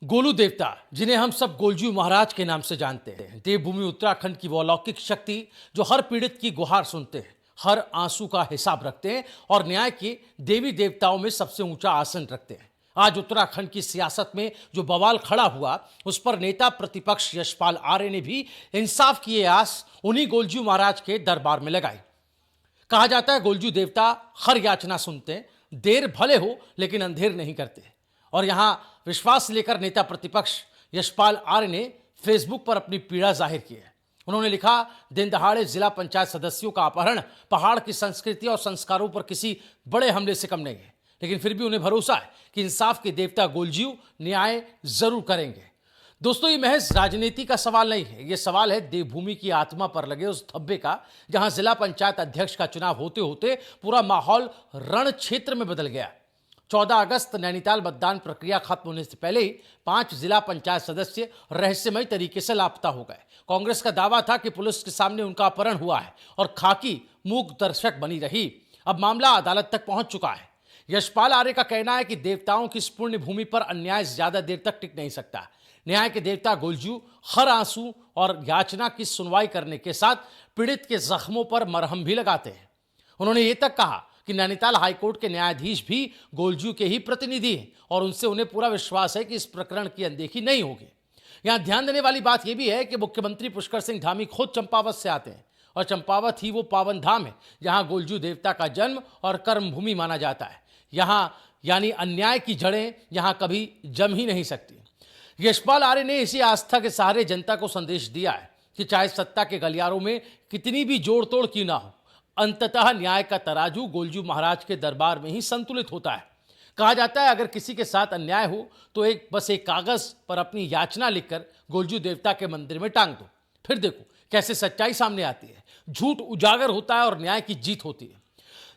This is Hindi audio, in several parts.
गोलू देवता, जिन्हें हम सब गोलजू महाराज के नाम से जानते हैं, देवभूमि उत्तराखंड की वो अलौकिक शक्ति जो हर पीड़ित की गुहार सुनते हैं, हर आंसू का हिसाब रखते हैं और न्याय के देवी देवताओं में सबसे ऊंचा आसन रखते हैं। आज उत्तराखंड की सियासत में जो बवाल खड़ा हुआ, उस पर नेता प्रतिपक्ष यशपाल आर्य ने भी इंसाफ की ये आस उन्हीं गोलजू महाराज के दरबार में लगाई। कहा जाता है गोलजू देवता हर याचना सुनते हैं, देर भले हो लेकिन अंधेर नहीं करते। और यहां विश्वास लेकर नेता प्रतिपक्ष यशपाल आर्य ने फेसबुक पर अपनी पीड़ा जाहिर की है। उन्होंने लिखा, दिन दहाड़े जिला पंचायत सदस्यों का अपहरण पहाड़ की संस्कृति और संस्कारों पर किसी बड़े हमले से कम नहीं है, लेकिन फिर भी उन्हें भरोसा है कि इंसाफ के देवता गोलजू न्याय जरूर करेंगे। दोस्तों, ये महज राजनीति का सवाल नहीं है, ये सवाल है देवभूमि की आत्मा पर लगे उस धब्बे का, जहां जिला पंचायत अध्यक्ष का चुनाव होते होते पूरा माहौल रण क्षेत्र में बदल गया। 14 अगस्त नैनीताल मतदान प्रक्रिया खत्म होने से पहले ही 5 जिला पंचायत सदस्य रहस्यमय तरीके से लापता हो गए। कांग्रेस का दावा था कि पुलिस के सामने उनका अपहरण हुआ है और खाकी मूक दर्शक बनी रही। अब मामला अदालत तक पहुंच चुका है। यशपाल आर्य का कहना है कि देवताओं की इस पुण्य भूमि पर अन्याय ज्यादा देर तक टिक नहीं सकता। न्याय के देवता गोलजू हर आंसू और याचना की सुनवाई करने के साथ पीड़ित के जख्मों पर मरहम भी लगाते हैं। उन्होंने ये तक कहा कि नैनीताल हाईकोर्ट के न्यायाधीश भी गोलजू के ही प्रतिनिधि हैं और उनसे उन्हें पूरा विश्वास है कि इस प्रकरण की अनदेखी नहीं होगी। यहां ध्यान देने वाली बात यह भी है कि मुख्यमंत्री पुष्कर सिंह धामी खुद चंपावत से आते हैं और चंपावत ही वो पावन धाम है जहां गोलजू देवता का जन्म और कर्मभूमि माना जाता है। यहां यानी अन्याय की जड़ें यहां कभी जम ही नहीं सकती। यशपाल आर्य ने इसी आस्था के सहारे जनता को संदेश दिया है कि चाहे सत्ता के गलियारों में कितनी भी जोड़ तोड़ क्यों ना हो, अंततः न्याय का तराजू गोलजू महाराज के दरबार में ही संतुलित होता है। कहा जाता है अगर किसी के साथ अन्याय हो तो बस एक कागज पर अपनी याचना लिखकर गोलजू देवता के मंदिर में टांग दो, फिर देखो कैसे सच्चाई सामने आती है, झूठ उजागर होता है और न्याय की जीत होती है।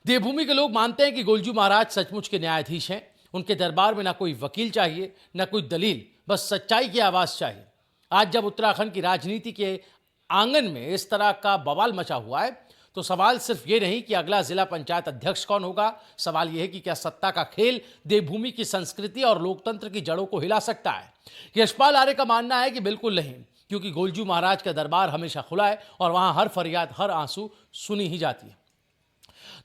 देवभूमि के लोग मानते हैं कि गोलजू महाराज सचमुच के न्यायाधीश हैं। उनके दरबार में ना कोई वकील चाहिए, ना कोई दलील, बस सच्चाई की आवाज चाहिए। आज जब उत्तराखंड की राजनीति के आंगन में इस तरह का बवाल मचा हुआ है, तो सवाल सिर्फ ये नहीं कि अगला जिला पंचायत अध्यक्ष कौन होगा, सवाल यह है कि क्या सत्ता का खेल देवभूमि की संस्कृति और लोकतंत्र की जड़ों को हिला सकता है। यशपाल आर्य का मानना है कि बिल्कुल नहीं, क्योंकि गोलजू महाराज का दरबार हमेशा खुला है और वहां हर फरियाद, हर आंसू सुनी ही जाती है।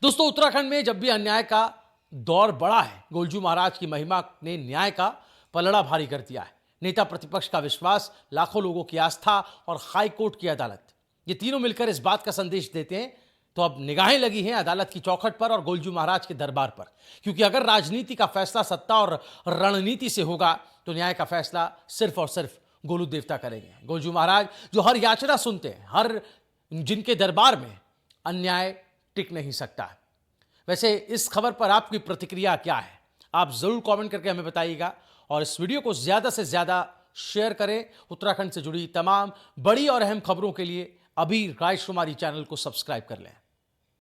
दोस्तों, उत्तराखंड में जब भी अन्याय का दौर बढ़ा है, गोलजू महाराज की महिमा ने न्याय का पलड़ा भारी कर दिया है। नेता प्रतिपक्ष का विश्वास, लाखों लोगों की आस्था और हाईकोर्ट की अदालत, ये तीनों मिलकर इस बात का संदेश देते हैं। तो अब निगाहें लगी हैं अदालत की चौखट पर और गोलजू महाराज के दरबार पर, क्योंकि अगर राजनीति का फैसला सत्ता और रणनीति से होगा तो न्याय का फैसला सिर्फ और सिर्फ गोलू देवता करेंगे। गोलजू महाराज जो हर याचना सुनते हैं, हर जिनके दरबार में अन्याय टिक नहीं सकता। वैसे इस खबर पर आपकी प्रतिक्रिया क्या है, आप जरूर कमेंट करके हमें बताइएगा और इस वीडियो को ज्यादा से ज्यादा शेयर करें। उत्तराखंड से जुड़ी तमाम बड़ी और अहम खबरों के लिए अभी राजकुमारी चैनल को सब्सक्राइब कर लें।